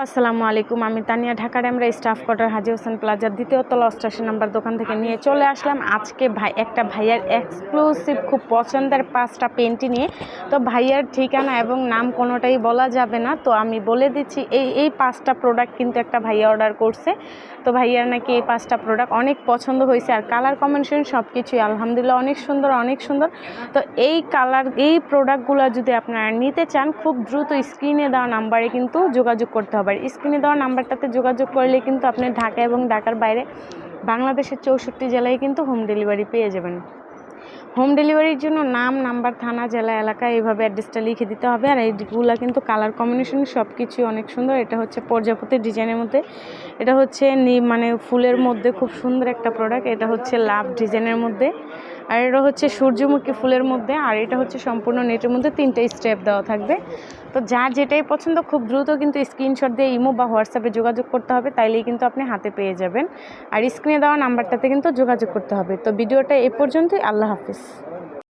আসসালামু আলাইকুম। আমি তানিয়া, ঢাকার আমরা স্টাফ কোয়ার্টার হাজী হোসেন প্লাজার ২য় তলা ৮৮ নম্বর দোকান থেকে নিয়ে চলে আসলাম আজকে একটা ভাইয়ার এক্সক্লুসিভ খুব পছন্দের ৫টা পেন্টি নিয়ে। তো ভাইয়ার ঠিকানা এবং নাম কোনোটাই বলা যাবে না, তো আমি বলে দিচ্ছি এই ৫টা প্রোডাক্ট কিন্তু একটা ভাইয়া অর্ডার করছে। তো ভাইয়ার নাকি এই ৫টা প্রোডাক্ট অনেক পছন্দ হয়েছে, আর কালার কম্বিনেশন সব কিছুই আলহামদুলিল্লাহ অনেক সুন্দর অনেক সুন্দর। তো এই প্রোডাক্টগুলো যদি আপনারা নিতে চান, খুব দ্রুত স্ক্রিনে দেওয়া নাম্বারে কিন্তু যোগাযোগ করতে হবে। স্ক্রিনে দেওয়া নাম্বারটাতে যোগাযোগ করলে কিন্তু আপনি ঢাকা এবং ঢাকার বাইরে বাংলাদেশের ৬৪ জেলায় কিন্তু হোম ডেলিভারি পেয়ে যাবেন। হোম ডেলিভারির জন্য নাম, নাম্বার, থানা, জেলা, এলাকা এইভাবে অ্যাড্রেসটা লিখে দিতে হবে। আর এইগুলো কিন্তু কালার কম্বিনেশন সব কিছুই অনেক সুন্দর। এটা হচ্ছে প্রজাপতির ডিজাইনের মধ্যে, এটা হচ্ছে মানে ফুলের মধ্যে খুব সুন্দর একটা প্রোডাক্ট। এটা হচ্ছে লাভ ডিজাইনের মধ্যে, আর এটা হচ্ছে সূর্যমুখী ফুলের মধ্যে, আর এটা হচ্ছে সম্পূর্ণ নেটের মধ্যে 3টে স্টেপ দেওয়া থাকবে। তো যার যেটাই পছন্দ খুব দ্রুত কিন্তু স্ক্রিনশট দিয়ে ইমো বা হোয়াটসঅ্যাপে যোগাযোগ করতে হবে, তাইলেই কিন্তু আপনি হাতে পেয়ে যাবেন। আর স্ক্রিনে দেওয়া নাম্বারটাতে কিন্তু যোগাযোগ করতে হবে। তো ভিডিওটা এ পর্যন্তই। আল্লাহ হাফিজ।